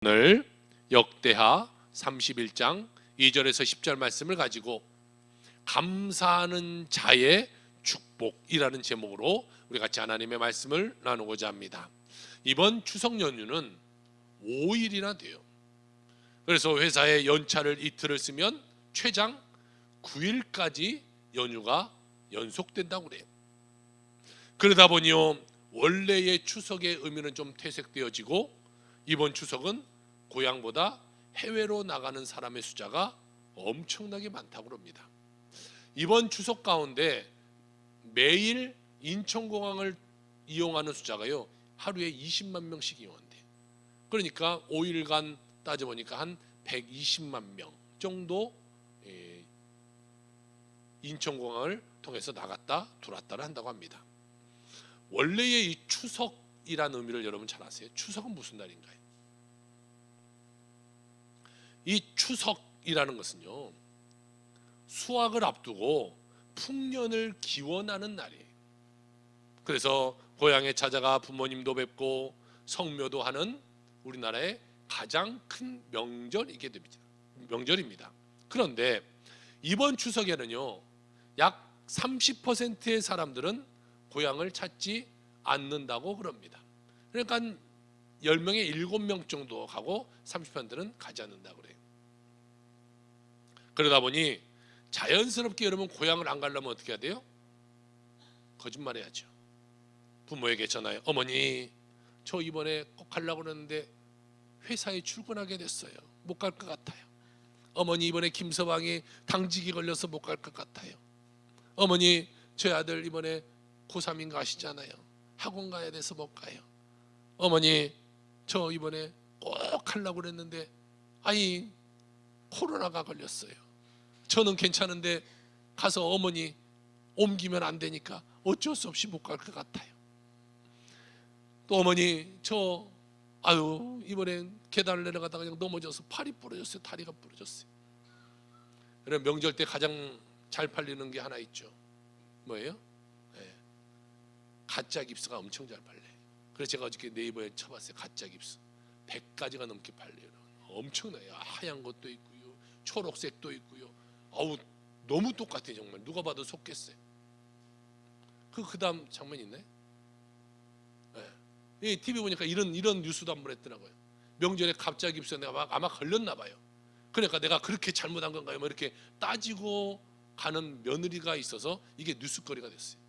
오늘 역대하 31장 2절에서 10절 말씀을 가지고 감사하는 자의 축복이라는 제목으로 우리 같이 하나님의 말씀을 나누고자 합니다. 이번 추석 연휴는 5일이나 돼요. 그래서 회사에 연차를 이틀을 쓰면 최장 9일까지 연휴가 연속된다고 그래요. 그러다 보니요, 원래의 추석의 의미는 좀 퇴색되어지고 이번 추석은 고향보다 해외로 나가는 사람의 숫자가 엄청나게 많다고 합니다. 이번 추석 가운데 매일 인천공항을 이용하는 숫자가요, 하루에 20만 명씩 이용한대. 그러니까 5일간 따져보니까 한 120만 명 정도 인천공항을 통해서 나갔다 들어왔다를 한다고 합니다. 원래의 이 추석이라는 의미를 여러분 잘 아세요? 추석은 무슨 날인가요? 이 추석이라는 것은요, 수확을 앞두고 풍년을 기원하는 날이에요. 그래서 고향에 찾아가 부모님도 뵙고 성묘도 하는 우리나라의 가장 큰 명절입니다. 그런데 이번 추석에는요, 약 30%의 사람들은 고향을 찾지 않는다고 그럽니다. 그러니까 10명에 7명 정도 가고 30%는 가지 않는다고 그래요. 그러다 보니 자연스럽게 여러분 고향을 안 가려면 어떻게 해야 돼요? 거짓말해야죠. 부모에게 전화해, 어머니 저 이번에 꼭 가려고 그러는데 회사에 출근하게 됐어요. 못 갈 것 같아요. 어머니 이번에 김서방이 당직이 걸려서 못 갈 것 같아요. 어머니 저희 아들 이번에 고3인 거 아시잖아요. 학원 가야 돼서 못 가요. 어머니 저 이번에 꼭 하려고 그랬는데 아니 코로나가 걸렸어요. 저는 괜찮은데 가서 어머니 옮기면 안 되니까 어쩔 수 없이 못 갈 것 같아요. 또 어머니 저 이번엔 계단을 내려가다가 그냥 넘어져서 팔이 부러졌어요. 다리가 부러졌어요. 그럼 명절 때 가장 잘 팔리는 게 하나 있죠. 뭐예요? 네. 가짜 깁스가 엄청 잘 팔려요. 그래서 제가 어저께 네이버에 쳐봤어요. 가짜 깁스 100가지가 넘게 팔려요. 엄청나요. 하얀 것도 있고요, 초록색도 있고요. 너무 똑같아요. 정말 누가 봐도 속겠어요. 그 다음 장면 있나요? 네. TV 보니까 이런 뉴스도 한번 했더라고요. 명절에 가짜 깁스에 내가 아마 걸렸나 봐요. 그러니까 내가 그렇게 잘못한 건가요? 뭐 이렇게 따지고 가는 며느리가 있어서 이게 뉴스거리가 됐어요.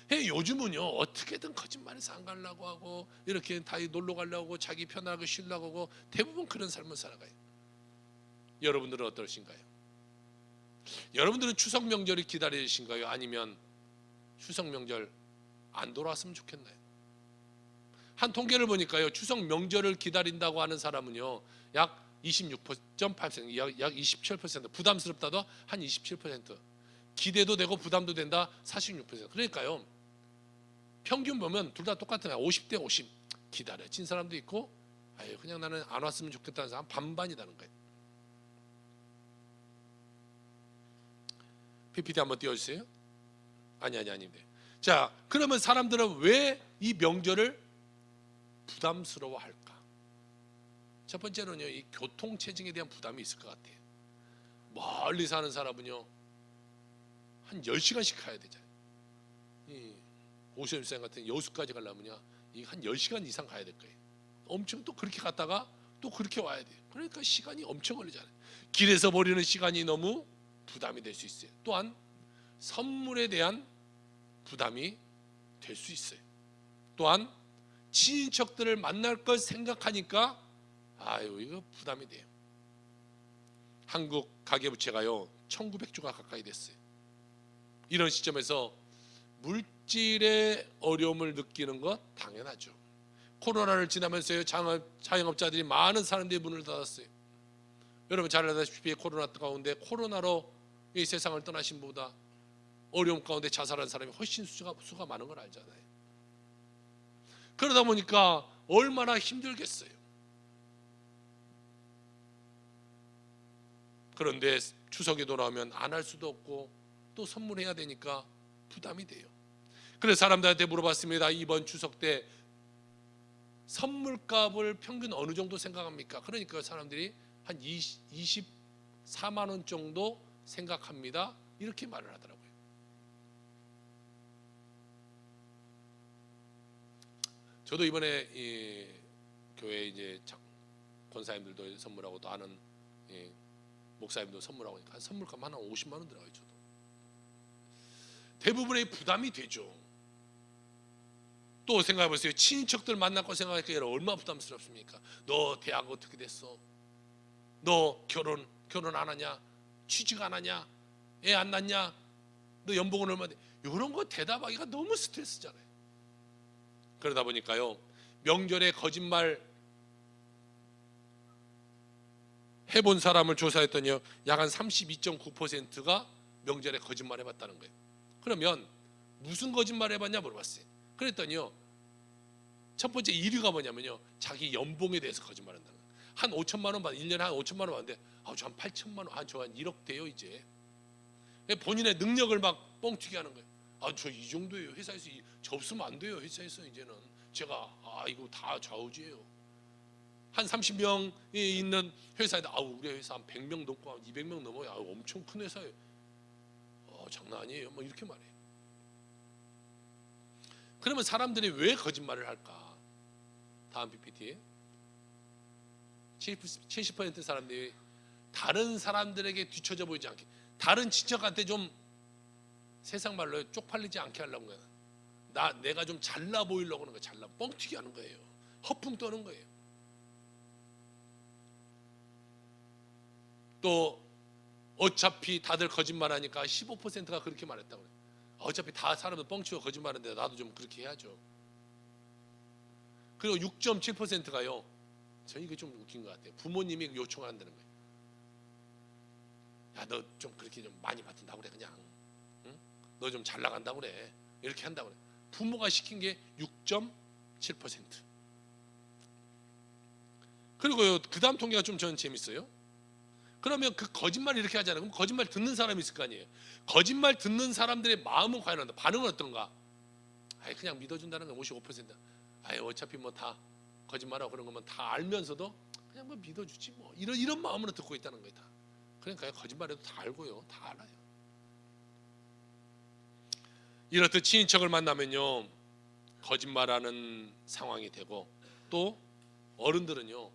요즘은요, 어떻게든 거짓말해서 안 가려고 하고 이렇게 다 놀러 가려고 하고 자기 편하게 쉬려고 하고 대부분 그런 삶을 살아가요. 여러분들은 어떠신가요? 여러분들은 추석 명절이 기다리신가요? 아니면 추석 명절 안 돌아왔으면 좋겠나요? 한 통계를 보니까요, 추석 명절을 기다린다고 하는 사람은요 약 26.8%, 약 27%, 부담스럽다도 한 27%, 기대도 되고 부담도 된다 46%. 그러니까요, 평균 보면 둘 다 똑같은 거야. 50대 50. 기다려진 사람도 있고 그냥 나는 안 왔으면 좋겠다는 사람 반반이라는 거예요. PPT 한번 띄워주세요. 아닙니다. 자, 그러면 사람들은 왜 이 명절을 부담스러워할까? 첫 번째로는요, 이 교통체증에 대한 부담이 있을 것 같아요. 멀리 사는 사람은요 한 10시간씩 가야 되잖아요. 오시엠산 같은 여수까지 가려면요 한 10시간 이상 가야 될 거예요. 엄청 또 그렇게 갔다가 또 그렇게 와야 돼요. 그러니까 시간이 엄청 걸리잖아요. 길에서 버리는 시간이 너무 부담이 될 수 있어요. 또한 선물에 대한 부담이 될 수 있어요. 또한 친인척들을 만날 걸 생각하니까 이거 부담이 돼요. 한국 가계부채가요 1900조가 가까이 됐어요. 이런 시점에서 물질의 어려움을 느끼는 것 당연하죠. 코로나를 지나면서요, 자영업자들이 많은 사람들이 문을 닫았어요. 여러분 잘 알다시피 코로나 가운데 코로나로 이 세상을 떠나신 분보다 어려움 가운데 자살한 사람이 훨씬 수가 많은 걸 알잖아요. 그러다 보니까 얼마나 힘들겠어요. 그런데 추석이 돌아오면 안 할 수도 없고 또 선물해야 되니까 부담이 돼요. 그래서 사람들한테 물어봤습니다. 이번 추석 때 선물값을 평균 어느 정도 생각합니까? 그러니까 사람들이 한 24만 원 정도 생각합니다. 이렇게 말을 하더라고요. 저도 이번에 이 교회 이제 권사님들도 선물하고 또 아는 목사님도 선물하고 하니까 선물값 한 50만 원 들어가요. 저도 대부분의 부담이 되죠. 또 생각해보세요. 친인척들 만났고 생각하니까 얼마나 부담스럽습니까? 너 대학 어떻게 됐어? 너 결혼 안 하냐? 취직 안 하냐? 애 안 낳냐? 너 연봉은 얼마 돼? 이런 거 대답하기가 너무 스트레스잖아요. 그러다 보니까요, 명절에 거짓말 해본 사람을 조사했더니요, 약 한 32.9%가 명절에 거짓말 해봤다는 거예요. 그러면 무슨 거짓말 해봤냐 물어봤어요. 그랬더니요, 첫 번째 1위가 뭐냐면요, 자기 연봉에 대해서 거짓말한다는 거예요. 한 5천만 원 받, 1년에 한 5천만 원 받는데, 저 한 8천만 원, 저 한 1억 돼요 이제. 본인의 능력을 막 뻥튀기 하는 거예요. 저 이 정도예요. 회사에서 저 없으면 안 돼요. 회사에서 이제는 제가 이거 다 좌우지예요. 한 30명이 있는 회사에다 우리 회사 한 100명 넘고 한 200명 넘어요. 엄청 큰 회사예요. 장난 아니에요. 뭐 이렇게 말해요. 그러면 사람들이 왜 거짓말을 할까? 다음 PPT. 70% 사람들이 다른 사람들에게 뒤처져 보이지 않게, 다른 친척한테 좀 세상 말로 쪽팔리지 않게 하려고 해요. 내가 좀 잘나 보이려고 하는 거예요. 잘나 뻥튀기 하는 거예요. 허풍 떠는 거예요. 또 어차피 다들 거짓말하니까 15%가 그렇게 말했다고 그래요. 어차피 다 사람들 뻥치고 거짓말하는데 나도 좀 그렇게 해야죠. 그리고 6.7%가요. 저는 이게 좀 웃긴 것 같아요. 부모님이 요청을 한다는 거예요. 야, 너 좀 그렇게 좀 많이 받는다고 그래 그냥. 응? 너 좀 잘 나간다고 그래. 이렇게 한다고 그래. 부모가 시킨 게 6.7%. 그리고 그 다음 통계가 좀 저는 재밌어요. 그러면 그 거짓말 이렇게 하잖아요. 그럼 거짓말 듣는 사람이 있을 거 아니에요. 거짓말 듣는 사람들의 마음은 과연 어떤가? 반응은 어떤가? 그냥 믿어준다는 건 55%. 어차피 뭐 다 거짓말하고 그런 거면 다 알면서도 그냥 뭐 믿어주지 뭐 이런 마음으로 듣고 있다는 거예요. 다. 그러니까 거짓말해도 다 알고요. 다 알아요. 이렇듯 친인척을 만나면요, 거짓말하는 상황이 되고, 또 어른들은요,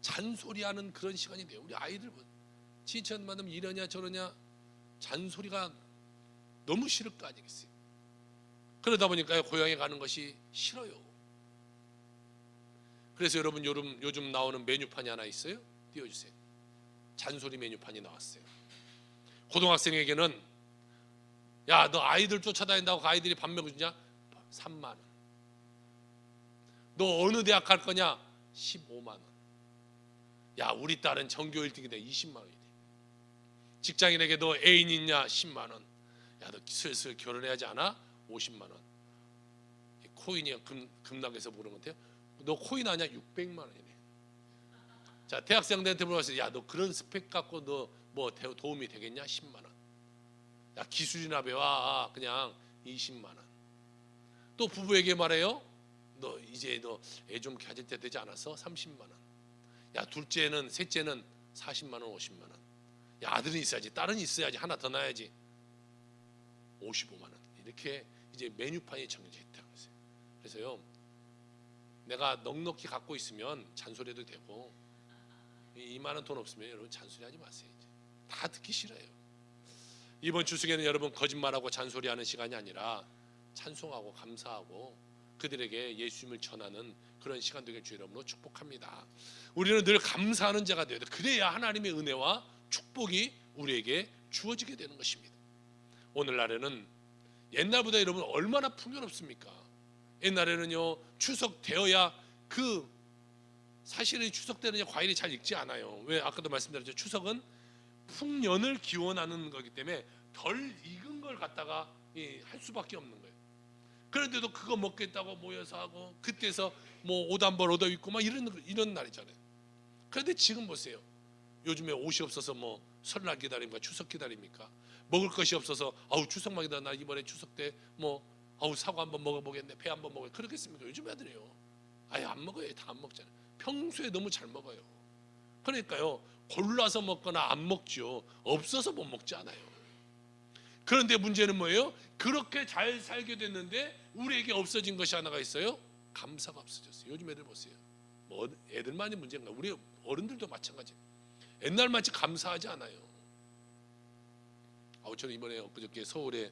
잔소리하는 그런 시간이 돼요. 우리 아이들 친인척 만나면 이러냐 저러냐 잔소리가 너무 싫을 거 아니겠어요. 그러다 보니까 고향에 가는 것이 싫어요. 그래서 여러분 요즘 나오는 메뉴판이 하나 있어요. 띄워주세요. 잔소리 메뉴판이 나왔어요. 고등학생에게는 야, 너 아이들 쫓아다닌다고 그 아이들이 밥 먹여주냐? 3만 원. 너 어느 대학 갈 거냐? 15만 원. 야, 우리 딸은 전교 1등이 돼. 20만 원이 돼. 직장인에게 너 애인 있냐? 10만 원. 야, 너 슬슬 결혼해야지 않아? 50만 원. 코인이 급락해서 모르는 것 같아요. 너 코인 아냐? 600만 원이네. 자, 대학생들한테 물어봤어요. 야, 너 그런 스펙 갖고 너 뭐 도움이 되겠냐? 10만 원. 야, 기술이나 배워. 그냥 20만 원. 또 부부에게 말해요. 너 이제 너 애 좀 가질 때 되지 않았어? 30만 원. 야, 둘째는 셋째는 40만 원, 50만 원. 야, 아들은 있어야지, 딸은 있어야지, 하나 더 낳아야지. 55만 원. 이렇게 이제 메뉴판이 정해져 있다고 했어요. 그래서요, 내가 넉넉히 갖고 있으면 잔소리해도 되고, 이만한 돈 없으면 여러분 잔소리하지 마세요. 이제. 다 듣기 싫어요. 이번 추석에는 여러분 거짓말하고 잔소리하는 시간이 아니라 찬송하고 감사하고 그들에게 예수님을 전하는 그런 시간 되길 주 이름으로 축복합니다. 우리는 늘 감사하는 자가 되어야 돼. 그래야 하나님의 은혜와 축복이 우리에게 주어지게 되는 것입니다. 오늘날에는 옛날보다 여러분 얼마나 풍요롭습니까? 옛날에는요, 추석 되어야 사실은 추석 때는 과일이 잘 익지 않아요. 왜? 아까도 말씀드렸죠. 추석은 풍년을 기원하는 거기 때문에 덜 익은 걸 갖다가 할 수밖에 없는 거예요. 그런데도 그거 먹겠다고 모여서 하고, 그때서 뭐 옷 한 벌 얻어 입고 막 이런 날이잖아요. 그런데 지금 보세요. 요즘에 옷이 없어서 뭐 설날 기다립니까? 추석 기다립니까? 먹을 것이 없어서 추석만 기다려. 나 이번에 추석 때 뭐 사과 한번 먹어보겠네, 배 한번 먹어. 그렇겠습니까? 요즘 애들이요. 아예 안 먹어요. 다 안 먹잖아요. 평소에 너무 잘 먹어요. 그러니까요, 골라서 먹거나 안 먹죠. 없어서 못 먹지 않아요. 그런데 문제는 뭐예요? 그렇게 잘 살게 됐는데 우리에게 없어진 것이 하나가 있어요. 감사가 없어졌어요. 요즘 애들 보세요. 뭐 애들만이 문제인가? 우리 어른들도 마찬가지. 옛날만치 감사하지 않아요. 저는 이번에 엊그저께 서울에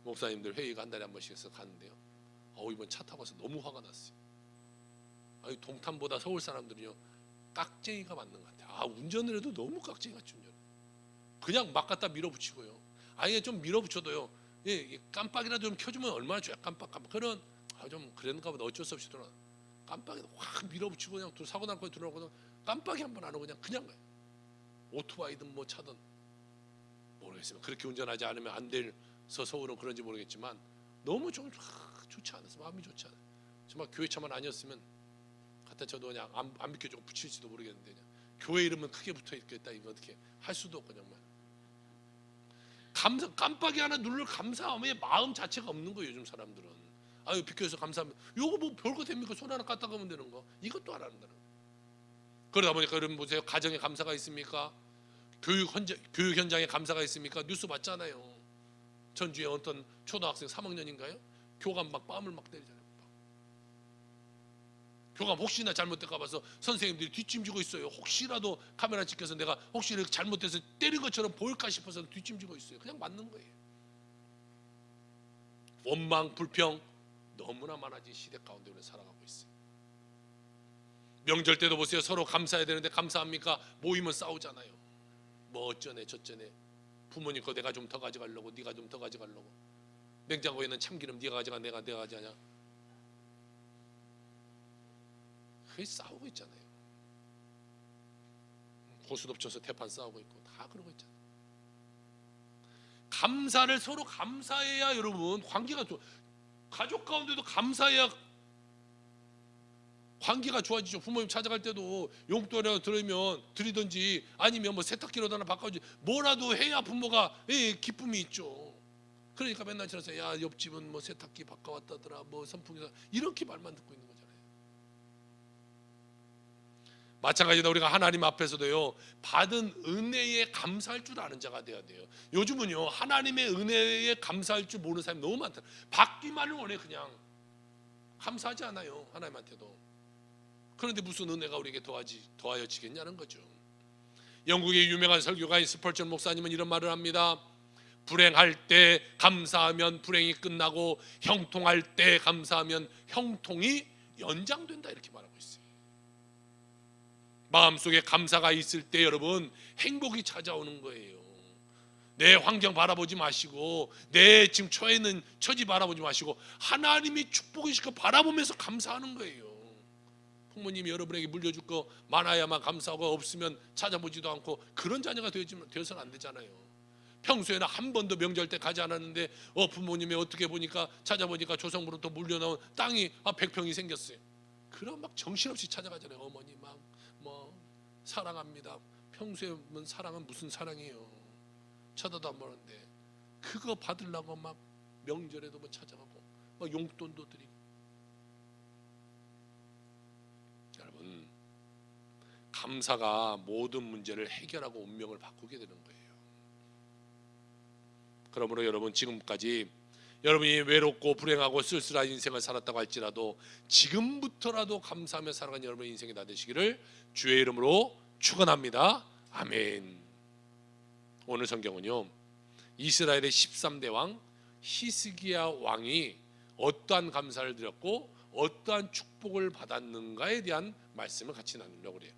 목사님들 회의가 한 달에 한 번씩 해서 가는데요. 이번 차 타고 와서 너무 화가 났어요. 동탄보다 서울 사람들은요 깍쟁이가 맞는 것 같아요. 운전을 해도 너무 깍쟁이 같이 운전. 그냥 막 갖다 밀어붙이고요. 아예 좀 밀어붙여도요. 깜빡이라도 좀 켜주면 얼마나 좋아요. 깜빡. 그런 좀 그랬는가 보다. 어쩔 수 없이 들어. 깜빡이 확 밀어붙이고 그냥 사고 날 거에 들어오거든. 깜빡이 한 번 안 하고 그냥 가요. 오토바이든 뭐 차든 모르겠어요. 그렇게 운전하지 않으면 안 돼서 서울은 그런지 모르겠지만 너무 좀 좋지 않아서 마음이 좋지 않아요. 정말 교회 차만 아니었으면 갖다 저도 그냥 안 비켜주고 붙일지도 모르겠는데 그냥 교회 이름은 크게 붙어 있겠다. 이거 어떻게 할 수도 없고 정말 깜빡이 하나 누를 감사함의 마음 자체가 없는 거예요. 요즘 사람들은 비켜서 감사합니다. 요거 뭐 별거 됩니까? 손 하나 까딱 하면 되는 거. 이것도 안 한다는 거예요. 그러다 보니까 여러분 보세요. 가정에 감사가 있습니까? 교육 현장에 감사가 있습니까? 뉴스 봤잖아요. 전주에 어떤 초등학생 3학년인가요? 교감 막 뺨을 막 때리잖아요. 교감 혹시나 잘못될까 봐서 선생님들이 뒷짐지고 있어요. 혹시라도 카메라 찍혀서 내가 혹시 이렇게 잘못돼서 때린 것처럼 보일까 싶어서 뒷짐지고 있어요. 그냥 맞는 거예요. 원망, 불평 너무나 많아진 시대 가운데 우리는 살아가고 있어요. 명절 때도 보세요. 서로 감사해야 되는데 감사합니까? 모이면 싸우잖아요. 뭐 어쩌네 저쩌네. 부모님 거 내가 좀 더 가져가려고, 네가 좀 더 가져가려고. 냉장고에 있는 참기름 네가 가져가, 내가 가져가냐. 그게 싸우고 있잖아요. 고스톱 쳐서 대판 싸우고 있고 다 그러고 있잖아요. 감사를 서로 감사해야 여러분 관계가 가족 가운데도 감사해야 관계가 좋아지죠. 부모님 찾아갈 때도 용돈이라도 드리든지 아니면 뭐 세탁기로도 하나 바꿔주지 뭐라도 해야 부모가 기쁨이 있죠. 그러니까 맨날 저러서 야 옆집은 뭐 세탁기 바꿔왔다더라 뭐 선풍기사 이렇게 말만 듣고 있는 거잖아요. 마찬가지로 우리가 하나님 앞에서도요 받은 은혜에 감사할 줄 아는 자가 되어야 돼요. 요즘은요 하나님의 은혜에 감사할 줄 모르는 사람이 너무 많다. 받기만을 원해. 그냥 감사하지 않아요 하나님한테도. 그런데 무슨 은혜가 우리에게 더하여지겠냐는 거죠. 영국의 유명한 설교가인 스펄전 목사님은 이런 말을 합니다. 불행할 때 감사하면 불행이 끝나고 형통할 때 감사하면 형통이 연장된다 이렇게 말하고 있어요. 마음속에 감사가 있을 때 여러분 행복이 찾아오는 거예요. 내 환경 바라보지 마시고 내 지금 처해 있는 처지 바라보지 마시고 하나님이 축복이시고 바라보면서 감사하는 거예요. 부모님이 여러분에게 물려줄 거 많아야만 감사하고 없으면 찾아보지도 않고 그런 자녀가 되어서는 안 되잖아요. 평소에는 한 번도 명절 때 가지 않았는데 부모님이 어떻게 보니까 찾아보니까 조상부로부터 물려나온 땅이 100평이 생겼어요. 그럼 막 정신없이 찾아가잖아요. 어머니 막 뭐 사랑합니다. 평소에 사랑은 무슨 사랑이에요. 쳐다도 안 보는데 그거 받으려고 막 명절에도 뭐 찾아가고 막 용돈도 드리고. 여러분 감사가 모든 문제를 해결하고 운명을 바꾸게 되는 거예요. 그러므로 여러분 지금까지 여러분이 외롭고 불행하고 쓸쓸한 인생을 살았다고 할지라도 지금부터라도 감사하며 살아가는 여러분의 인생이 다 되시기를 주의 이름으로 축원합니다. 아멘. 오늘 성경은요 이스라엘의 13대 왕 히스기야 왕이 어떠한 감사를 드렸고 어떠한 축복을 받았는가에 대한 말씀을 같이 나누려고 그래요.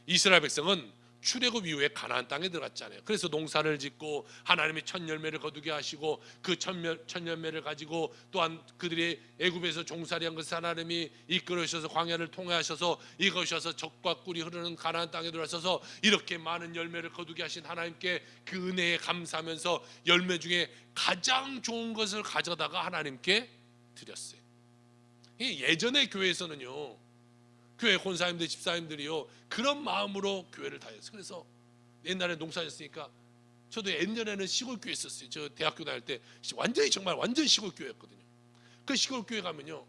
이스라엘 백성은 출애굽 이후에 가나안 땅에 들어갔잖아요. 그래서 농사를 짓고 하나님이 첫 열매를 거두게 하시고 그 첫 열매를 가지고 또한 그들이 애굽에서 종살이한 것을 하나님이 이끌으셔서 광야를 통하셔서 이것이어서 적과 꿀이 흐르는 가나안 땅에 들어서서 이렇게 많은 열매를 거두게 하신 하나님께 그 은혜에 감사하면서 열매 중에 가장 좋은 것을 가져다가 하나님께 드렸어요. 예전의 교회에서는요 교회 권사님들 집사님들이요 그런 마음으로 교회를 다녔어요. 그래서 옛날에 농사졌으니까 저도 옛날에는 시골 교회 있었어요. 저 대학교 다닐 때 완전히 정말 완전 시골 교회였거든요. 그 시골 교회 가면요,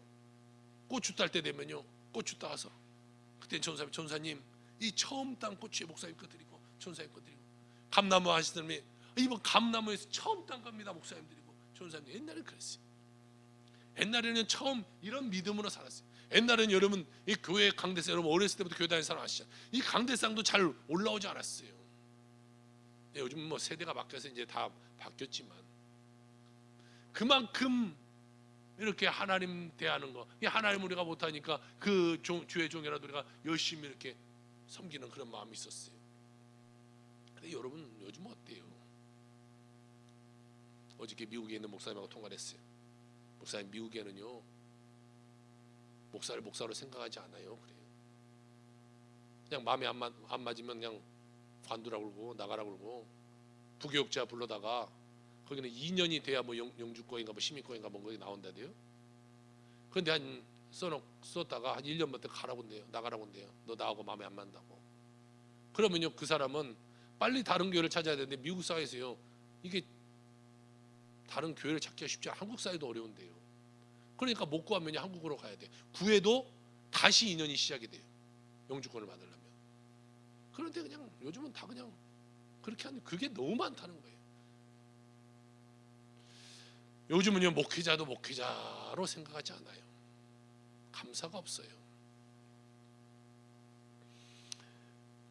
고추 딸 때 되면요, 고추 따서 그때 전사님 이 처음 딴 고추에 목사님 거 드리고 전사님 거 드리고, 감나무 하시던 분이 이번 감나무에서 처음 딴 겁니다 목사님 드리고 전사님. 옛날에 그랬어요. 옛날에는 처음 이런 믿음으로 살았어요. 옛날에는 여러분 이 교회 강대상, 여러분 어렸을 때부터 교회 다니는 사람 아시죠? 이 강대상도 잘 올라오지 않았어요. 요즘 뭐 세대가 바뀌어서 이제 다 바뀌었지만 그만큼 이렇게 하나님 대하는 거, 이 하나님 우리가 못하니까 그 주의 종이라도 우리가 열심히 이렇게 섬기는 그런 마음이 있었어요. 근데 여러분 요즘 어때요? 어저께 미국에 있는 목사님하고 통화를 했어요. 목사님, 미국에는요 목사를 목사로 생각하지 않아요. 그래요. 그냥 마음에 안 맞으면 그냥 관두라 그러고 나가라 그러고, 부교육자 불러다가 거기는 2년이 돼야 뭐 영주권인가 뭐 시민권인가 뭐 거기 나온다대요. 그런데 한 썼다가 한 1년부터 가라고 한대요. 나가라고 한대요. 너 나하고 마음에 안 맞는다고. 그러면요 그 사람은 빨리 다른 교회를 찾아야 되는데, 미국 사회에서요 이게 다른 교회를 찾기가 쉽지 않아요. 한국 사회도 어려운데요. 그러니까 못 구하면 한국으로 가야 돼. 구해도 다시 2년이 시작이 돼요, 영주권을 받으려면. 그런데 그냥 요즘은 다 그냥 그렇게 하는, 그게 너무 많다는 거예요. 요즘은요 목회자도 목회자로 생각하지 않아요. 감사가 없어요.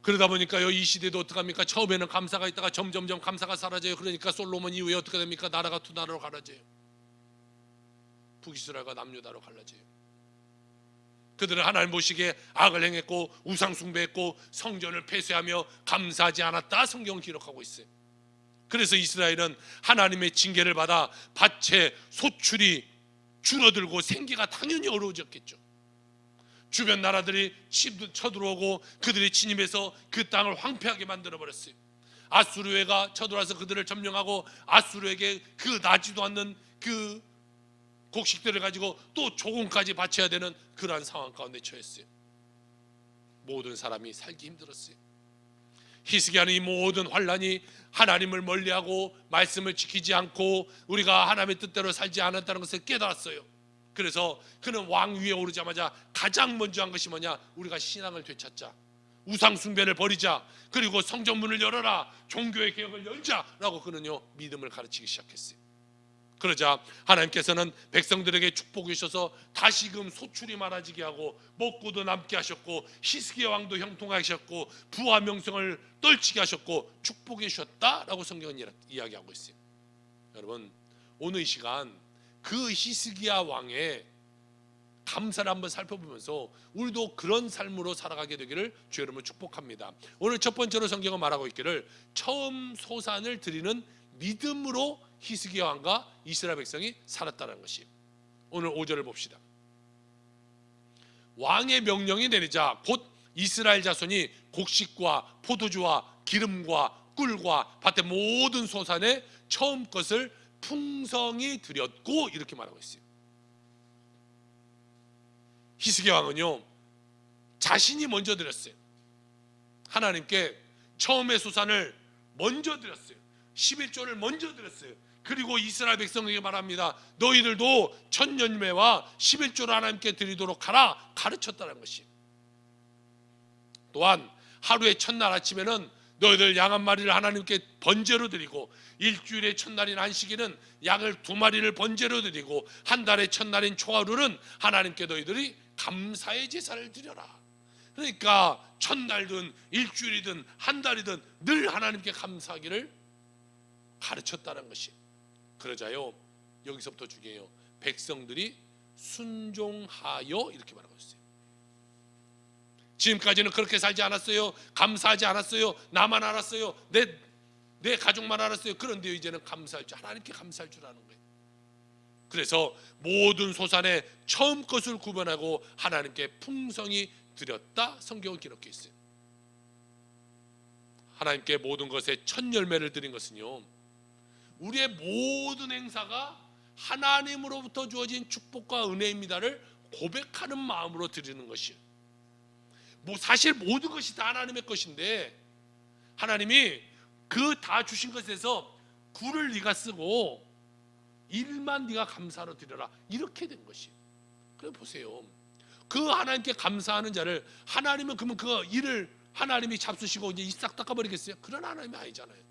그러다 보니까요 이 시대도 어떡합니까? 처음에는 감사가 있다가 점점점 감사가 사라져요. 그러니까 솔로몬 이후에 어떻게 됩니까? 나라가 두 나라로 갈라져요. 북이스라엘과 남유다로 갈라져요. 그들은 하나님 보시기에 악을 행했고 우상 숭배했고 성전을 폐쇄하며 감사하지 않았다, 성경은 기록하고 있어요. 그래서 이스라엘은 하나님의 징계를 받아 밭의 소출이 줄어들고 생계가 당연히 어려워졌겠죠. 주변 나라들이 쳐들어오고 그들이 침입해서 그 땅을 황폐하게 만들어버렸어요. 아수르가 쳐들어와서 그들을 점령하고 아수르에게 그 나지도 않는 그 곡식들을 가지고 또 조공까지 바쳐야 되는 그러한 상황 가운데 처했어요. 모든 사람이 살기 힘들었어요. 히스기야는 이 모든 환란이 하나님을 멀리하고 말씀을 지키지 않고 우리가 하나님의 뜻대로 살지 않았다는 것을 깨달았어요. 그래서 그는 왕 위에 오르자마자 가장 먼저 한 것이 뭐냐? 우리가 신앙을 되찾자, 우상 숭배를 버리자, 그리고 성전문을 열어라, 종교의 개혁을 열자라고 그는요 믿음을 가르치기 시작했어요. 그러자 하나님께서는 백성들에게 축복해 주셔서 다시금 소출이 많아지게 하고 먹고도 남게 하셨고 히스기야 왕도 형통하게 하셨고 부와 명성을 떨치게 하셨고 축복해 주셨다라고 성경은 이야기하고 있어요. 여러분 오늘 이 시간 그 히스기야 왕의 감사를 한번 살펴보면서 우리도 그런 삶으로 살아가게 되기를 주 여러분을 축복합니다. 오늘 첫 번째로 성경은 말하고 있기를 처음 소산을 드리는 믿음으로 히스기야 왕과 이스라엘 백성이 살았다는 것이. 오늘 5절을 봅시다. 왕의 명령이 내리자 곧 이스라엘 자손이 곡식과 포도주와 기름과 꿀과 밭의 모든 소산의 처음 것을 풍성히 드렸고, 이렇게 말하고 있어요. 히스기야 왕은요 자신이 먼저 드렸어요. 하나님께 처음의 소산을 먼저 드렸어요. 11조를 먼저 드렸어요. 그리고 이스라엘 백성에게 말합니다. 너희들도 천년매와 11조를 하나님께 드리도록 하라, 가르쳤다는 것이. 또한 하루의 첫날 아침에는 너희들 양 한 마리를 하나님께 번제로 드리고, 일주일의 첫날인 안식일은 양을 2마리를 번제로 드리고, 한 달의 첫날인 초하루는 하나님께 너희들이 감사의 제사를 드려라. 그러니까 첫날든 일주일이든 한 달이든 늘 하나님께 감사하기를 가르쳤다는 것이. 그러자요 여기서부터 중요해요. 백성들이 순종하여, 이렇게 말하고 있어요. 지금까지는 그렇게 살지 않았어요. 감사하지 않았어요. 나만 알았어요. 내 가족만 알았어요. 그런데 이제는 감사할 줄, 하나님께 감사할 줄 아는 거예요. 그래서 모든 소산의 처음 것을 구분하고 하나님께 풍성히 드렸다, 성경은 기록해 있어요. 하나님께 모든 것의 첫 열매를 드린 것은요 우리의 모든 행사가 하나님으로부터 주어진 축복과 은혜입니다를 고백하는 마음으로 드리는 것이에요. 사실 모든 것이 다 하나님의 것인데 하나님이 그 다 주신 것에서 굴을 네가 쓰고 일만 네가 감사로 드려라. 이렇게 된 것이. 그래 보세요. 그 하나님께 감사하는 자를 하나님은 그러면 그 일을 하나님이 잡수시고 이제 싹 닦아버리겠어요? 그런 하나님이 아니잖아요.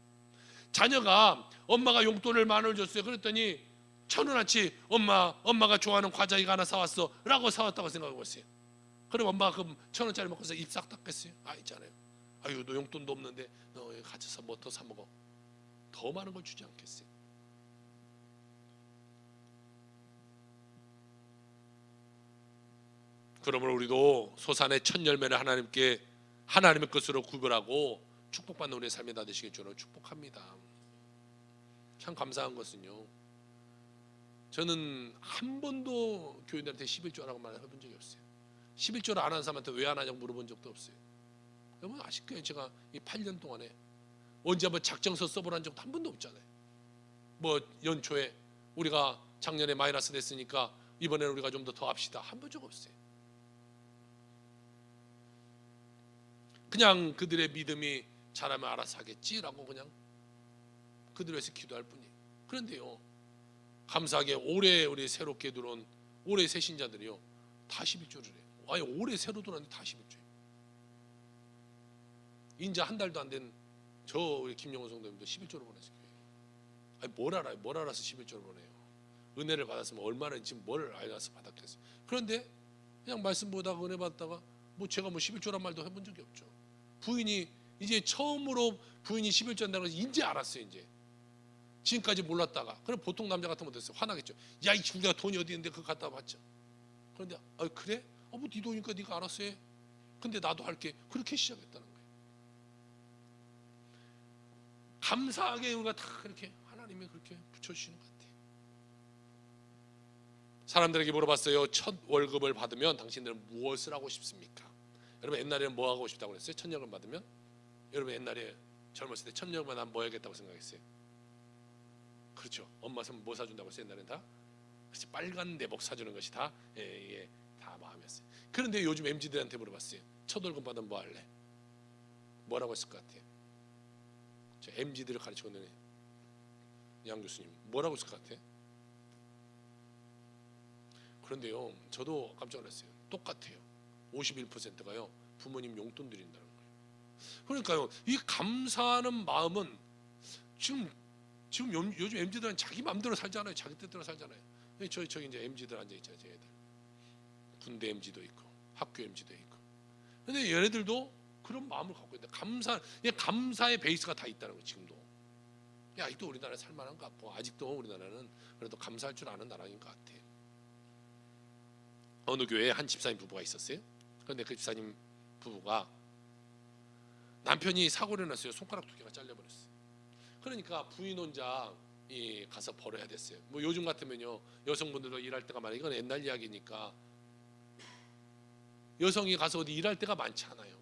자녀가 엄마가 용돈을 10,000원을 줬어요. 그랬더니 1,000원어치 엄마가 좋아하는 과자 이거 하나 사왔어 라고 사왔다고 생각해 보세요. 그럼 엄마가 그 1,000원짜리 먹고서 입 싹 닦겠어요? 아니잖아요. 아유 너 용돈도 없는데 너 여기 가져서 뭐 더 사 먹어. 더 많은 걸 주지 않겠어요? 그러므로 우리도 소산의 첫 열매를 하나님께 하나님의 것으로 구별하고 축복받는 우리의 삶이 다 되시길 주로 축복합니다. 참 감사한 것은요, 저는 한 번도 교인들한테 11조라고 말해본 적이 없어요. 11조를 안 하는 사람한테 왜 안 하냐고 물어본 적도 없어요. 여러분 아실 거예요. 제가 이 8년 동안에 언제 한번 작정서 써보라는 적도 한 번도 없잖아요. 뭐 연초에 우리가 작년에 마이너스 됐으니까 이번에는 우리가 좀 더 합시다 한 번 적 없어요. 그냥 그들의 믿음이 잘하면 알아서 하겠지라고 그냥 그들 위해서 기도할 뿐이에요. 그런데요, 감사하게 올해 우리 새롭게 들어온 올해 새 신자들이요 다 11조를 해요. 아니 올해 새로 들어왔는데 다 11조예요. 인자 한 달도 안 된 저 우리 김영훈 성도님도 11조를 보냈어요. 아니 뭘 알아요? 뭘 알아서 11조를 보내요? 은혜를 받았으면 얼마나 지금 뭘 알아서 받았겠어요? 그런데 그냥 말씀 보다가 은혜 받다가 뭐 제가 뭐 11조란 말도 해본 적이 없죠. 부인이 이제 처음으로 부인이 11조 한다고 해서 이제 알았어요. 이제 지금까지 몰랐다가. 그럼 보통 남자 같으면 어땠어요? 화나겠죠. 야 이 우리가 돈이 어디 있는데 그거 갖다 받자. 그런데 그래? 뭐 네 돈이니까 네가 알아서 해. 근데 나도 할게. 그렇게 시작했다는 거예요. 감사하게 우리가 다 그렇게 하나님이 그렇게 붙여주시는 것 같아요. 사람들에게 물어봤어요. 첫 월급을 받으면 당신들은 무엇을 하고 싶습니까? 여러분 옛날에는 뭐 하고 싶다고 그랬어요? 첫 월급 받으면? 여러분 옛날에 젊었을 때 첫 월급 받으면 뭐 해야겠다고 생각했어요? 그렇죠. 엄마 선물 뭐 사준다고 했어요? 옛날에는 다 그렇지, 빨간 내복 사주는 것이 다 다 마음이었어요. 그런데 요즘 MZ들한테 물어봤어요. 첫 월급 받으면 뭐 할래? 뭐라고 했을 것 같아요? 저 MZ들을 가르치고 있는 양 교수님 뭐라고 했을 것 같아요? 그런데요, 저도 깜짝 놀랐어요. 똑같아요. 51%가요 부모님 용돈 드린다는 거예요. 그러니까요, 이 감사하는 마음은 지금 요즘 MZ들은 자기 마음대로 살잖아요. 자기 뜻대로 살잖아요. 저기 이제 MZ들 앉아 있잖아요. 쟤들 군대 MZ도 있고 학교 MZ도 있고. 근데 얘네들도 그런 마음을 갖고 있는데 감사의 베이스가 다 있다는 거예요. 지금도. 아직도 우리나라 살만한 것 같고 아직도 우리나라는 그래도 감사할 줄 아는 나라인 것 같아요. 어느 교회에 한 집사님 부부가 있었어요. 그런데 그 집사님 부부가 남편이 사고를 났어요. 손가락 2개가 잘려버렸어요. 그러니까 부인 혼자 가서 벌어야 됐어요. 뭐 요즘 같으면요 여성분들도 일할 때가 많아요. 이건 옛날 이야기니까 여성이 가서 어디 일할 때가 많지 않아요.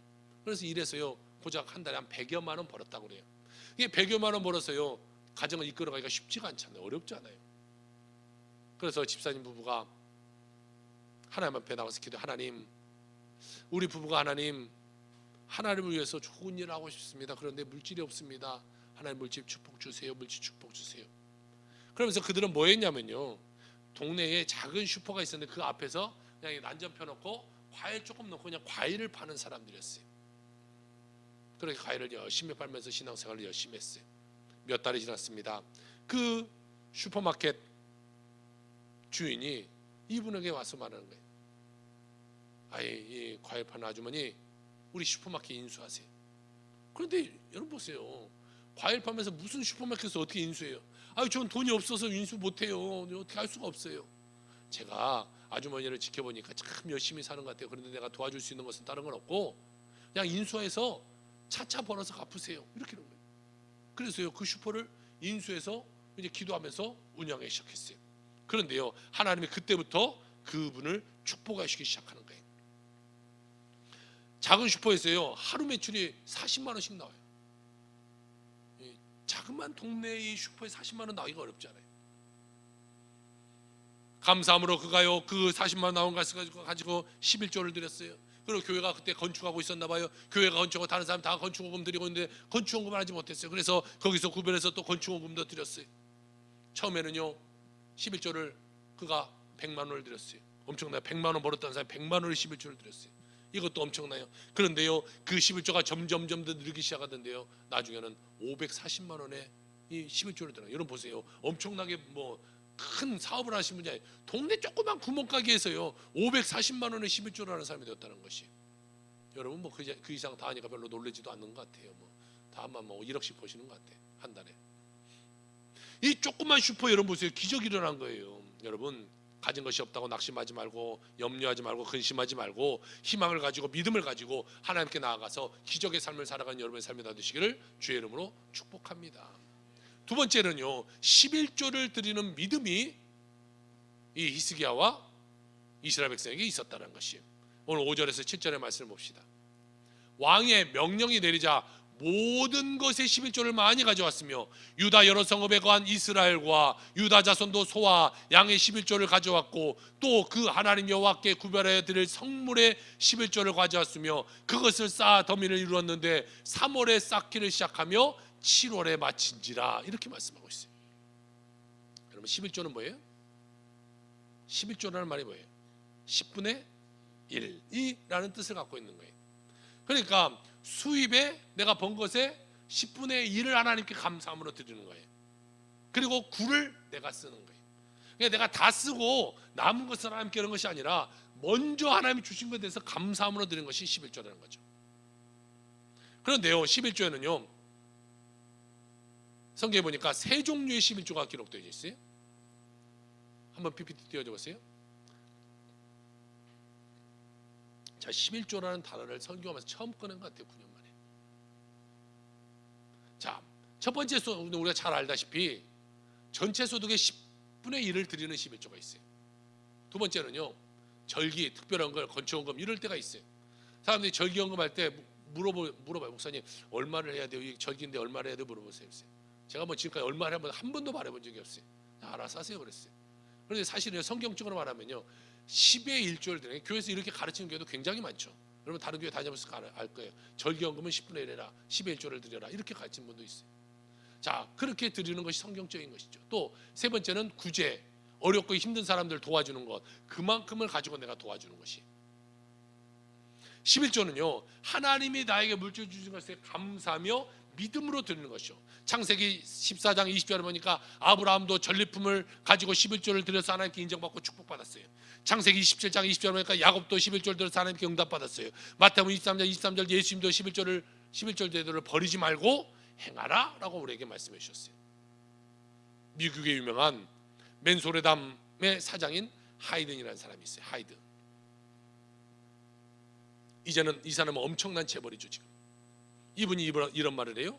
그래서 일해서요 고작 한 달에 한 100여만 원 벌었다고 그래요. 이게 100여만 원 벌어서요 가정을 이끌어가기가 쉽지가 않잖아요. 어렵잖아요. 그래서 집사님 부부가 하나님 앞에 나가서 기도, 하나님 우리 부부가 하나님을 위해서 좋은 일을 하고 싶습니다. 그런데 물질이 없습니다. 하나님 물질 축복 주세요. 물질 축복 주세요. 그러면서 그들은 뭐 했냐면요 동네에 작은 슈퍼가 있었는데 그 앞에서 그냥 난전 펴놓고 과일 조금 넣고 그냥 과일을 파는 사람들이었어요. 그렇게 과일을 열심히 팔면서 신앙생활을 열심히 했어요. 몇 달이 지났습니다. 그 슈퍼마켓 주인이 이분에게 와서 말하는 거예요. 이 과일 파는 아주머니 우리 슈퍼마켓 인수하세요. 그런데 여러분 보세요. 과일 파면서 무슨 슈퍼마켓에서 어떻게 인수해요? 전 돈이 없어서 인수 못해요. 어떻게 할 수가 없어요. 제가 아주머니를 지켜보니까 참 열심히 사는 것 같아요. 그런데 내가 도와줄 수 있는 것은 다른 건 없고 그냥 인수해서 차차 벌어서 갚으세요. 이렇게 하는 거예요. 그래서요 그 슈퍼를 인수해서 이제 기도하면서 운영하기 시작했어요. 그런데요 하나님이 그때부터 그분을 축복하시기 시작하는 거예요. 작은 슈퍼에서요 하루 매출이 40만 원씩 나와요. 자그마한 동네의 슈퍼에 40만 원 나오기가 어렵잖아요. 감사함으로 그가요 그 40만 원 나온 것을 가지고 11조를 드렸어요. 그리고 교회가 그때 건축하고 있었나 봐요. 교회가 건축하고 다른 사람 다 건축원금 드리고 있는데 건축원금을 하지 못했어요. 그래서 거기서 구별해서 또 건축원금도 드렸어요. 처음에는요 11조를 그가 100만 원을 드렸어요. 엄청나요. 100만 원 벌었던 사람이 100만 원을 11조를 드렸어요. 이것도 엄청나요. 그런데요, 그 11조가 점점 더 늘기 시작하던데요, 나중에는 540만 원에 이 11조를 드려요. 여러분 보세요. 엄청나게 뭐 큰 사업을 하신 분이 아니에요. 동네 조그만 구멍가게에서요 540만 원에 11조를 하는 사람이 되었다는 것이. 여러분 뭐 그 이상 다 하니까 별로 놀라지도 않는 것 같아요. 뭐 다만 뭐 1억씩 버시는 것 같아, 한 달에. 이 조그만 슈퍼 여러분 보세요. 기적이 일어난 거예요. 여러분, 가진 것이 없다고 낙심하지 말고, 염려하지 말고, 근심하지 말고, 희망을 가지고 믿음을 가지고 하나님께 나아가서 기적의 삶을 살아가는 여러분의 삶이 다 되시기를 주의 이름으로 축복합니다. 두 번째는요, 11조를 드리는 믿음이 이 히스기야와 이스라엘 백성에게 있었다는 것이에요. 오늘 5절에서 7절의 말씀을 봅시다. 왕의 명령이 내리자 모든 것에 11조를 많이 가져왔으며 유다 여러 성읍에 거한 이스라엘과 유다 자손도 소와 양의 11조를 가져왔고 또 그 하나님 여호와께 구별해 드릴 성물의 11조를 가져왔으며 그것을 쌓아 더미를 이루었는데 3월에 쌓기를 시작하며 7월에 마친지라, 이렇게 말씀하고 있어요. 여러분, 11조는 뭐예요? 11조라는 말이 뭐예요? 10분의 1이라는 뜻을 갖고 있는 거예요. 그러니까 수입에 내가 번 것에 10분의 1을 하나님께 감사함으로 드리는 거예요. 그리고 9를 내가 쓰는 거예요. 그러니까 내가 다 쓰고 남은 것을 하나님께 하는 것이 아니라 먼저 하나님이 주신 것에 대해서 감사함으로 드리는 것이 11조라는 거죠. 그런데요, 11조에는요 성경에 보니까 세 종류의 11조가 기록되어 있어요. 한번 PPT 띄워줘 보세요. 자, 11조라는 단어를 설교하면서 처음 꺼낸 것 같아요. 9년 만에. 자, 첫 번째 소득은 우리가 잘 알다시피 전체 소득의 10분의 1을 드리는 11조가 있어요. 두 번째는요, 절기, 특별한 걸, 건축원금 이럴 때가 있어요. 사람들이 절기연금 할 때 물어봐요. 목사님 얼마를 해야 돼요? 이 절기인데 얼마를 해야 돼요? 물어보세요. 제가 뭐 지금까지 얼마를 한 번도 말해본 적이 없어요. 알아서 하세요 그랬어요. 그런데 사실은 성경적으로 말하면요, 10의 1조를 드려요. 교회에서 이렇게 가르치는 교회도 굉장히 많죠. 여러분 다른 교회 다녀보셔서 알 거예요. 절기연금은 10분의 1 해라, 10의 1조를 드려라, 이렇게 가르치는 분도 있어요. 자, 그렇게 드리는 것이 성경적인 것이죠. 또 세 번째는 구제, 어렵고 힘든 사람들 도와주는 것, 그만큼을 가지고 내가 도와주는 것이. 11조는요 하나님이 나에게 물질 주신 것에 감사하며 믿음으로 드리는 것이죠. 창세기 14장 20절에 보니까 아브라함도 전리품을 가지고 11조를 드려서 하나님께 인정받고 축복받았어요. 창세기 27장 20절에 보니까 야곱도 11조를 드려서 하나님께 응답받았어요. 마태복음 23장 23절 예수님도 11절 제도를 버리지 말고 행하라 라고 우리에게 말씀해 주셨어요. 미국의 유명한 맨소레담의 사장인 하이든이라는 사람이 있어요. 하이든. 이제는 이 사람은 엄청난 재벌이죠. 지금 이분이 이런 말을 해요.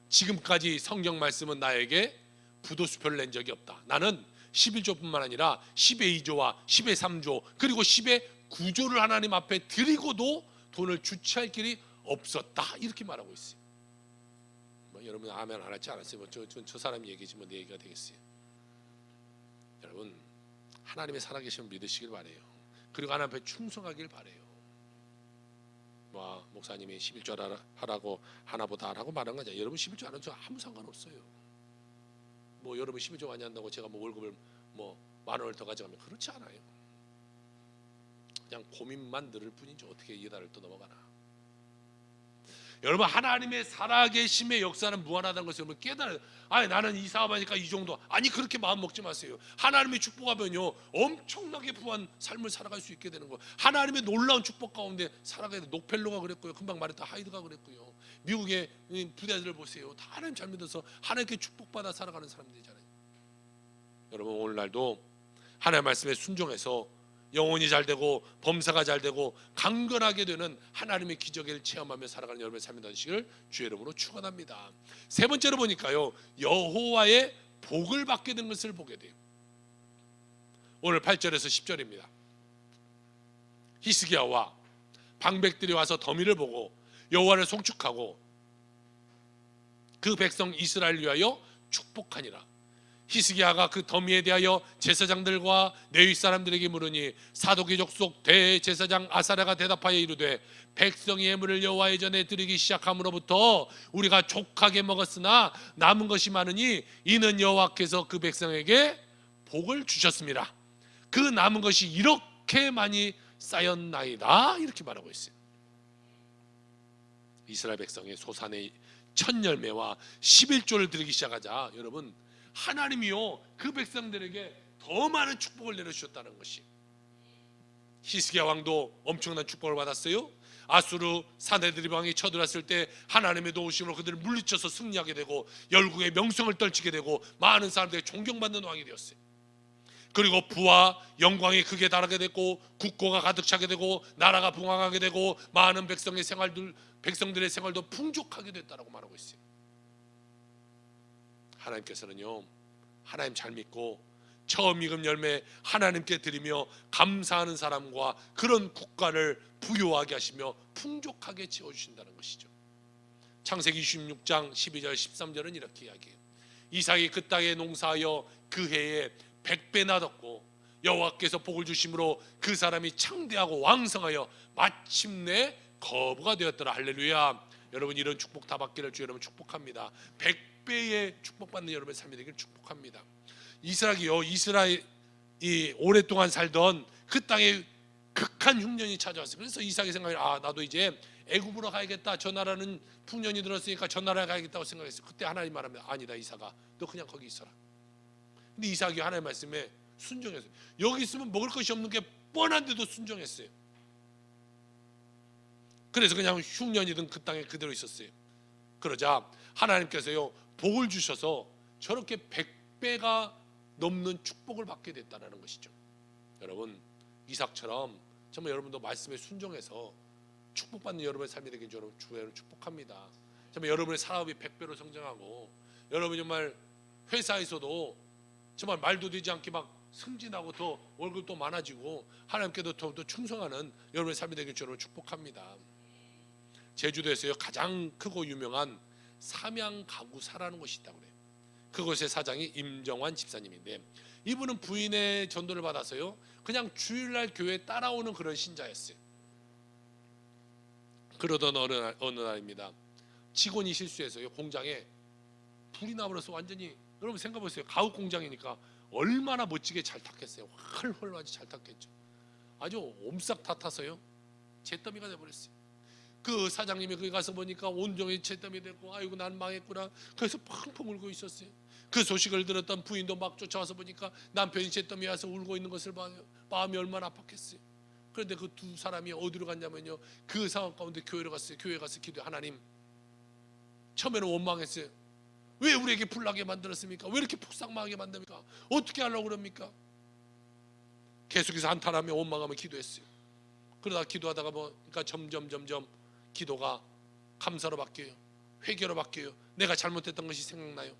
지금까지 성경 말씀은 나에게 부도수표를 낸 적이 없다. 나는 11조뿐만 아니라 10의 2조와 10의 3조 그리고 10의 9조를 하나님 앞에 드리고도 돈을 주체할 길이 없었다, 이렇게 말하고 있어요. 뭐 여러분 아멘 안 할지 않았어요? 저 사람 얘기지 뭐 내 얘기가 되겠어요. 여러분 하나님의 살아계심을 믿으시길 바래요. 그리고 하나님 앞에 충성하길 바래요. 뭐 목사님이 11조 하라고 하나보다 하라고 말한 거죠. 여러분 11조 안 하는 저 아무 상관없어요. 뭐 여러분 11조 많이 한다고 제가 뭐 월급을 뭐 10,000원을 더 가져가면 그렇지 않아요. 그냥 고민만 늘을 뿐이죠. 어떻게 이 달을 또 넘어가나. 여러분 하나님의 살아계심의 역사는 무한하다는 것을 여러분 깨달아요. 아니 나는 이 사업하니까 이 정도, 아니 그렇게 마음 먹지 마세요. 하나님의 축복하면요 엄청나게 부한 삶을 살아갈 수 있게 되는 거예요. 하나님의 놀라운 축복 가운데 살아가야 돼. 녹펠로가 그랬고요, 금방 말했던 하이드가 그랬고요, 미국의 부자들을 보세요. 다 하나님 잘 믿어서 하나님께 축복받아 살아가는 사람들이잖아요. 여러분 오늘날도 하나님의 말씀에 순종해서 영혼이 잘 되고 범사가 잘 되고 강건하게 되는 하나님의 기적을 체험하며 살아가는 여러분의 삶이 되시기를 주의 이름으로 축원합니다. 세 번째로 보니까요 여호와의 복을 받게 된 것을 보게 돼요. 오늘 8절에서 10절입니다. 히스기야와 방백들이 와서 더미를 보고 여호와를 송축하고 그 백성 이스라엘을 위하여 축복하니라. 히스기야가 그 더미에 대하여 제사장들과 레위 사람들에게 물으니 사독의 족속 대제사장 아사랴가 대답하여 이르되 백성이 예물을 여호와의 전에 드리기 시작함으로부터 우리가 족하게 먹었으나 남은 것이 많으니 이는 여호와께서 그 백성에게 복을 주셨습니다. 그 남은 것이 이렇게 많이 쌓였나이다, 이렇게 말하고 있어요. 이스라엘 백성의 소산의 첫 열매와 11조를 드리기 시작하자 여러분, 하나님이요 그 백성들에게 더 많은 축복을 내려주셨다는 것이. 히스기야 왕도 엄청난 축복을 받았어요. 아수르 사네드립 왕이 쳐들어왔을 때 하나님의 도우심으로 그들을 물리쳐서 승리하게 되고 열국의 명성을 떨치게 되고 많은 사람들이 존경받는 왕이 되었어요. 그리고 부와 영광이 크게 달하게 됐고 국고가 가득 차게 되고 나라가 부강하게 되고 많은 백성들의 생활도 풍족하게 됐다라고 말하고 있어요. 하나님께서는요, 하나님 잘 믿고 처음 익은 열매 하나님께 드리며 감사하는 사람과 그런 국가를 부요하게 하시며 풍족하게 채워주신다는 것이죠. 창세기 26장 12절 13절은 이렇게 이야기해요. 이삭이 그 땅에 농사하여 그 해에 100배나 얻었고 여호와께서 복을 주심으로 그 사람이 창대하고 왕성하여 마침내 거부가 되었더라. 할렐루야. 여러분, 이런 축복 다 받기를 주 여러분 축복합니다. 100배의 축복받는 여러분의 삶이 되기를 축복합니다. 이스라엘이 오랫동안 살던 그 땅에 극한 흉년이 찾아왔어요. 그래서 이삭이 생각해, 나도 이제 애굽으로 가야겠다. 저 나라는 풍년이 들었으니까 저 나라에 가야겠다고 생각했어요. 그때 하나님 말하면, 아니다 이삭아, 너 그냥 거기 있어라. 근데 이삭이 하나님 말씀에 순종했어요. 여기 있으면 먹을 것이 없는 게 뻔한데도 순종했어요. 그래서 그냥 흉년이든 그 땅에 그대로 있었어요. 그러자 하나님께서요 복을 주셔서 저렇게 100배가 넘는 축복을 받게 됐다는 것이죠. 여러분, 이삭처럼 정말 여러분도 말씀에 순종해서 축복받는 여러분의 삶이 되길 여러분 주여는 축복합니다. 정말 여러분의 사업이 100배로 성장하고 여러분이 정말 회사에서도 정말 말도 되지 않게 막 승진하고 더 월급도 많아지고 하나님께도 더욱더 충성하는 여러분의 삶이 되길 여러분 축복합니다. 제주도에서요 가장 크고 유명한 삼양가구사라는 곳이 있다고 그래요. 그곳의 사장이 임정환 집사님인데, 이분은 부인의 전도를 받아서요 그냥 주일날 교회에 따라오는 그런 신자였어요. 그러던 어느 날입니다. 직원이 실수해서요 공장에 불이 나버려서 완전히, 여러분 생각해보세요. 가옥 공장이니까 얼마나 멋지게 잘 탔겠어요. 훨훨 아주 잘 탔겠죠. 아주 옴싹 다 타서요 잿더미가 돼버렸어요. 그 사장님이 거기 가서 보니까 온종일 잿더미 됐고, 아이고 난 망했구나. 그래서 펑펑 울고 있었어요. 그 소식을 들었던 부인도 막 쫓아와서 보니까 남편이 잿더미 와서 울고 있는 것을 봐요. 마음이 얼마나 아팠겠어요. 그런데 그 두 사람이 어디로 갔냐면요, 그 상황 가운데 교회로 갔어요. 교회 가서 기도해. 하나님, 처음에는 원망했어요. 왜 우리에게 불나게 만들었습니까? 왜 이렇게 폭삭망하게 만듭니까? 어떻게 하려고 그럽니까? 계속해서 한탄하며 원망하며 기도했어요. 그러다 기도하다가 그러니까 점점 기도가 감사로 바뀌어요. 회개로 바뀌어요. 내가 잘못했던 것이 생각나요.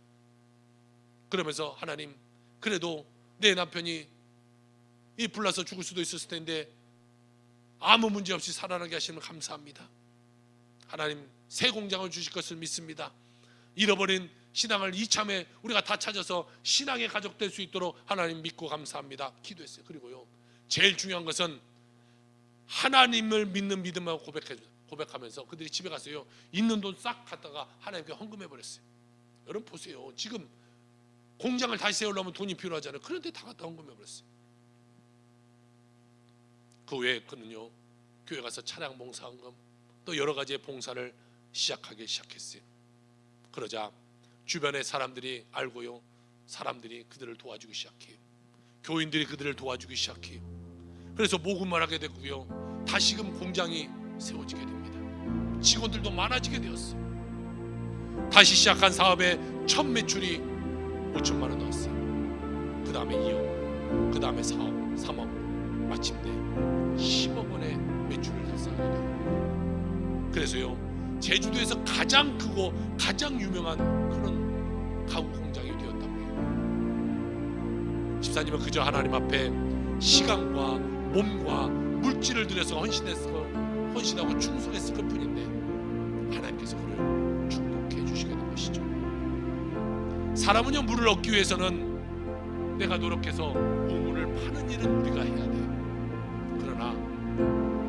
그러면서 하나님, 그래도 내 남편이 이 불나서 죽을 수도 있었을 텐데 아무 문제 없이 살아나게 하시면 감사합니다. 하나님, 새 공장을 주실 것을 믿습니다. 잃어버린 신앙을 이참에 우리가 다 찾아서 신앙의 가족 될 수 있도록 하나님 믿고 감사합니다. 기도했어요. 그리고요 제일 중요한 것은 하나님을 믿는 믿음을 고백하면서 그들이 집에 가서요 있는 돈 싹 갖다가 하나님께 헌금해 버렸어요. 여러분 보세요. 지금 공장을 다시 세우려면 돈이 필요하잖아요. 그런데 다 갖다 헌금해 버렸어요. 그 외에 그는요 교회 가서 차량 봉사 헌금, 또 여러 가지의 봉사를 시작했어요. 그러자 주변의 사람들이 알고요, 사람들이 그들을 도와주기 시작해요. 교인들이 그들을 도와주기 시작해요. 그래서 모금을 하게 됐고요, 다시금 공장이 세워지게 됩니다. 직원들도 많아지게 되었어요. 다시 시작한 사업에 첫 매출이 5천만 원 나왔어요. 그 다음에 2억, 그 다음에 4억, 3억, 마침내 10억 원의 매출을 달성하게 돼요. 그래서요 제주도에서 가장 크고 가장 유명한 그런 가구 공장이 되었다고 해요. 집사님은 그저 하나님 앞에 시간과 몸과 물질을 들여서 헌신하고 충성했을 뿐인데 하나님께서 그를 축복해 주시게 된 것이죠. 사람은요 물을 얻기 위해서는 내가 노력해서 우물을 파는 일은 우리가 해야 돼요. 그러나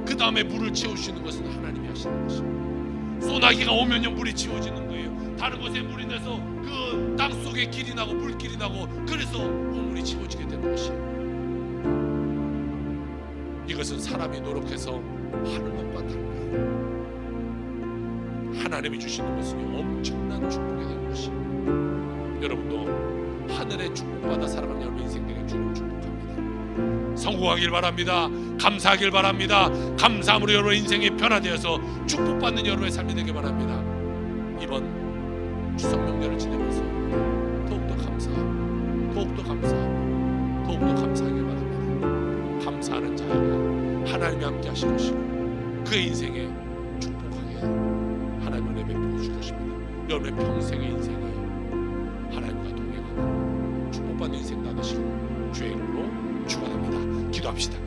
그 다음에 물을 채우시는 것은 하나님이 하시는 것입니다. 소나기가 오면요 물이 채워지는 거예요. 다른 곳에 물이 나서 그 땅 속에 길이 나고 물길이 나고 그래서 우물이 채워지게 되는 것이에요. 이것은 사람이 노력해서 하는 것과 달라요. 하나님이 주시는 것은 엄청난 축복이 되는 것이에요. 여러분도 하늘의 축복받아 살아가는 여러분 인생 되게 주님 축복합니다. 성공하길 바랍니다. 감사하길 바랍니다. 감사함으로 여러분 인생이 변화되어서 축복받는 여러분의 삶이 되길 바랍니다. 이번 추석 명절을 지내면서 더욱더 감사하고 더욱더 감사하고 더욱더 감사하길 바랍니다. 감사하는 자가 하나님이 함께 하실 것이고 그의 인생에 축복하게 하나님의 은혜 베풀어 주실 것입니다. 여러분의 평생의 인생이 하나님과 동행하는 축복받는 인생 나누시길 주의 이름으로 축원합니다. 기도합시다.